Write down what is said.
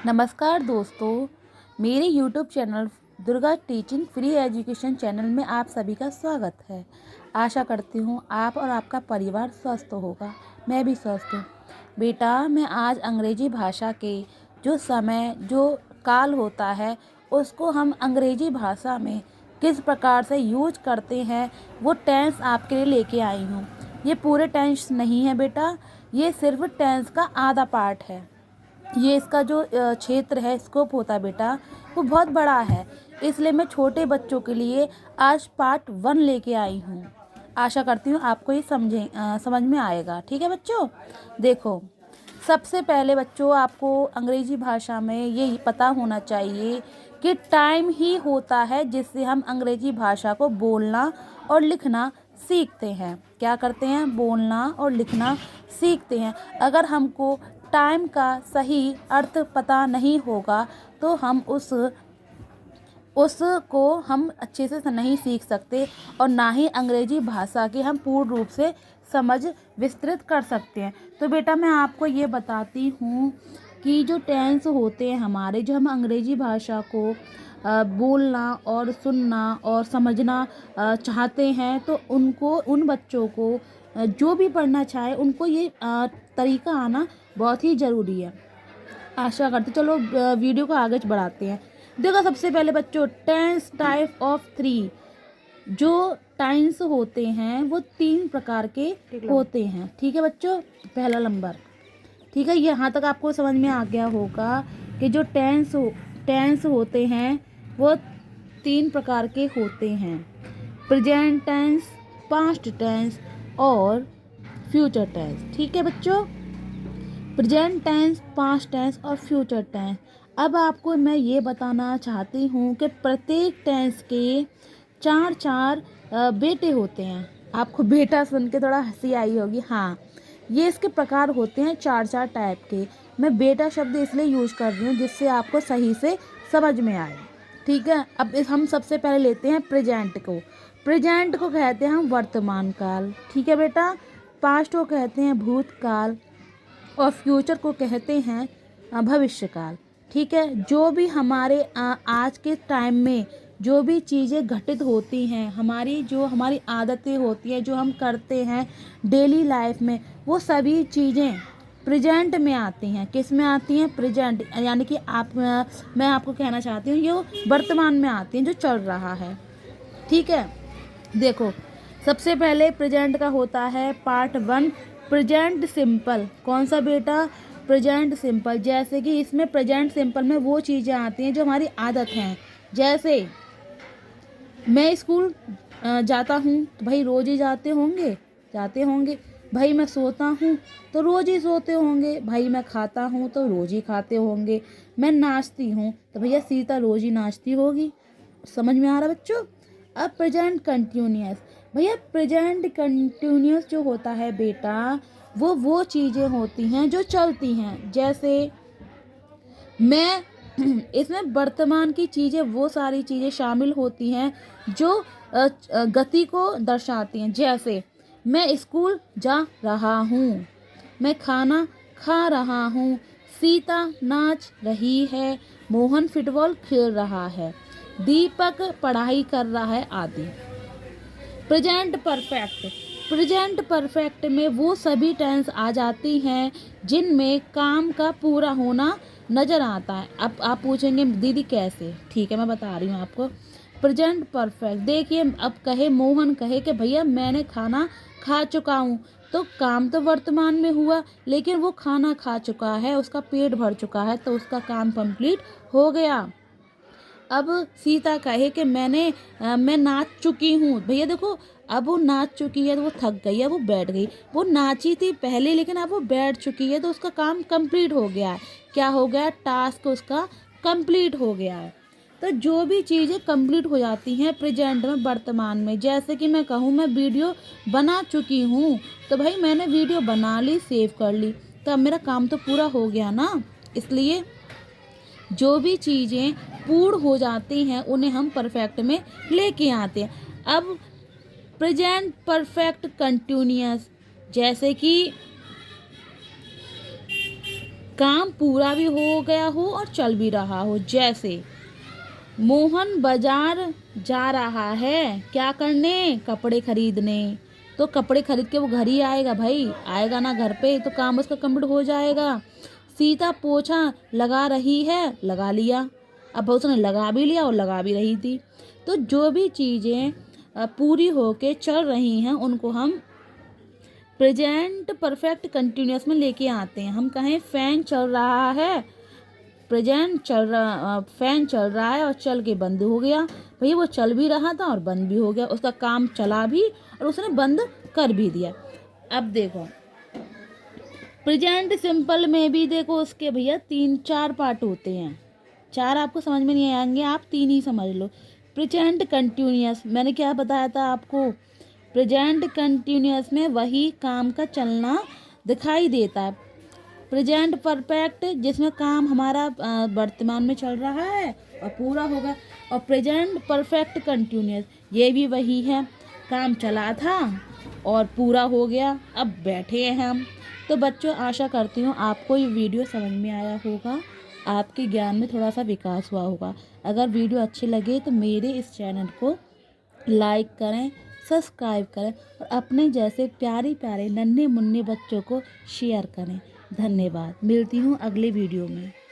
नमस्कार दोस्तों, मेरे YouTube channel Durga teaching free education channel में आप सभी का स्वागत है। आशा करती हूँ आप और आपका परिवार स्वस्थ होगा। मैं भी स्वस्थ हूँ। बेटा, मैं आज अंग्रेजी भाषा के जो काल होता है उसको हम अंग्रेजी भाषा में किस प्रकार से यूज करते हैं वो टेंस आपके लिए लेके आई हूँ। ये पूरे टेंस नहीं है बेटा, ये सिर्फ टेंस का आधा पार्ट है। ये इसका जो क्षेत्र है, स्कोप होता है बेटा, वो बहुत बड़ा है। इसलिए मैं छोटे बच्चों के लिए आज पार्ट 1 लेके आई हूँ। आशा करती हूँ आपको ये समझ में आएगा। ठीक है बच्चों, देखो, सबसे पहले बच्चों आपको अंग्रेजी भाषा में ये पता होना चाहिए कि टाइम ही होता है जिससे हम अंग्रेजी भाषा को बोलना और लिखना सीखते हैं। क्या करते हैं? बोलना और लिखना सीखते हैं। अगर हमको टाइम का सही अर्थ पता नहीं होगा तो हम उसको हम अच्छे से नहीं सीख सकते और ना ही अंग्रेजी भाषा की हम पूर्ण रूप से समझ विस्तृत कर सकते हैं। तो बेटा मैं आपको ये बताती हूँ कि जो टेंस होते हैं हमारे, जो हम अंग्रेजी भाषा को बोलना और सुनना और समझना चाहते हैं, तो उन बच्चों को जो भी पढ़ना चाहे उनको ये तरीका आना बहुत ही ज़रूरी है। आशा करते, चलो वीडियो को आगे बढ़ाते हैं। देखो, सबसे पहले बच्चों, टेंस टाइप ऑफ 3। जो टेंस होते हैं वो 3 प्रकार के होते हैं। ठीक है बच्चों, पहला नंबर, ठीक है, यहाँ तक आपको समझ में आ गया होगा कि जो टेंस होते हैं वो 3 प्रकार के होते हैं: प्रेजेंट टेंस, पास्ट टेंस और फ्यूचर टेंस। ठीक है बच्चों, प्रेजेंट टेंस, पास्ट टेंस और फ्यूचर टेंस। अब आपको मैं ये बताना चाहती हूँ कि प्रत्येक टेंस के 4 बेटे होते हैं। आपको बेटा सुन के थोड़ा हंसी आई होगी। हाँ, ये इसके प्रकार होते हैं 4 टाइप के। मैं बेटा शब्द इसलिए यूज कर रही हूँ जिससे आपको सही से समझ में आए। ठीक है, अब हम सबसे पहले लेते हैं प्रेजेंट को। प्रेजेंट को कहते हैं हम वर्तमान काल। ठीक है बेटा, पास्ट को कहते हैं भूतकाल और फ्यूचर को कहते हैं भविष्यकाल। ठीक है, जो भी हमारे आज के टाइम में जो भी चीज़ें घटित होती हैं, हमारी आदतें होती हैं, जो हम करते हैं डेली लाइफ में, वो सभी चीज़ें प्रेजेंट में आती हैं। किस में आती हैं? प्रेजेंट, यानी कि मैं आपको कहना चाहती हूँ ये वर्तमान में आती हैं, जो चल रहा है। ठीक है, देखो, सबसे पहले प्रेजेंट का होता है पार्ट 1, प्रेजेंट सिंपल। कौन सा बेटा? Present simple. जैसे कि इसमें प्रेजेंट सिंपल में वो चीज़ें आती हैं जो हमारी आदत हैं। जैसे मैं स्कूल जाता हूँ तो भाई रोज़ ही जाते होंगे। भाई मैं सोता हूँ तो रोज़ ही सोते होंगे। भाई मैं खाता हूँ तो रोज़ ही खाते होंगे। मैं नाचती हूँ तो भैया सीता रोज़ ही नाचती होगी। समझ में आ रहा बच्चों? अब प्रेजेंट कंटिन्यूअस। भैया प्रेजेंट कंटिन्यूअस जो होता है बेटा, वो चीज़ें होती हैं जो चलती हैं। जैसे मैं इसमें वर्तमान की चीज़ें, वो सारी चीज़ें शामिल होती हैं जो गति को दर्शाती हैं। जैसे मैं स्कूल जा रहा हूँ, मैं खाना खा रहा हूँ, सीता नाच रही है, मोहन फुटबॉल खेल रहा है, दीपक पढ़ाई कर रहा है आदि। Present perfect. प्रेजेंट परफेक्ट में वो सभी टेंस आ जाती हैं जिनमें काम का पूरा होना नज़र आता है। अब आप पूछेंगे दीदी कैसे? ठीक है, मैं बता रही हूँ आपको। प्रेजेंट परफेक्ट, देखिए, अब मोहन कहे कि भैया मैंने खाना खा चुका हूँ, तो काम तो वर्तमान में हुआ, लेकिन वो खाना खा चुका है, उसका पेट भर चुका है, तो उसका काम कंप्लीट हो गया। अब सीता कहे कि मैं नाच चुकी हूँ। भैया देखो, अब वो नाच चुकी है तो वो थक गई है, वो बैठ गई। वो नाची थी पहले लेकिन अब वो बैठ चुकी है तो उसका काम कंप्लीट हो गया है। क्या हो गया? टास्क उसका कंप्लीट हो गया है। तो जो भी चीज़ें कंप्लीट हो जाती हैं प्रेजेंट में, वर्तमान में, जैसे कि मैं कहूँ मैं वीडियो बना चुकी हूँ, तो भाई मैंने वीडियो बना ली, सेव कर ली, तो अब मेरा काम तो पूरा हो गया ना। इसलिए जो भी चीज़ें पूर्ण हो जाती हैं उन्हें हम परफेक्ट में लेके आते हैं। अब प्रेजेंट परफेक्ट कंटिन्यूअस, जैसे कि काम पूरा भी हो गया हो और चल भी रहा हो। जैसे मोहन बाजार जा रहा है क्या करने, कपड़े खरीदने। तो कपड़े खरीद के वो घर ही आएगा भाई, आएगा ना घर पे तो काम उसका कंप्लीट हो जाएगा। सीता पोछा लगा रही है, लगा लिया। अब उसने लगा भी लिया और लगा भी रही थी। तो जो भी चीज़ें पूरी होके चल रही हैं उनको हम प्रेजेंट परफेक्ट कंटिन्यूअस में लेके आते हैं। हम कहें फैन चल रहा है, प्रेजेंट फैन चल रहा है और चल के बंद हो गया। भैया वो चल भी रहा था और बंद भी हो गया, उसका काम चला भी और उसने बंद कर भी दिया। अब देखो प्रेजेंट सिंपल में भी देखो उसके भैया 3-4 पार्ट होते हैं। 4 आपको समझ में नहीं आएंगे, आप 3 ही समझ लो। प्रेजेंट कंटिन्यूअस मैंने क्या बताया था आपको, प्रेजेंट कंटिन्यूअस में वही काम का चलना दिखाई देता है। प्रेजेंट परफेक्ट जिसमें काम हमारा वर्तमान में चल रहा है और पूरा होगा। और प्रेजेंट परफेक्ट कंटिन्यूअस ये भी वही है, काम चला था और पूरा हो गया, अब बैठे हैं हम। तो बच्चों आशा करती हूँ आपको ये वीडियो समझ में आया होगा, आपके ज्ञान में थोड़ा सा विकास हुआ होगा। अगर वीडियो अच्छी लगे तो मेरे इस चैनल को लाइक करें, सब्सक्राइब करें और अपने जैसे प्यारे प्यारे नन्हे मुन्ने बच्चों को शेयर करें। धन्यवाद। मिलती हूँ अगले वीडियो में।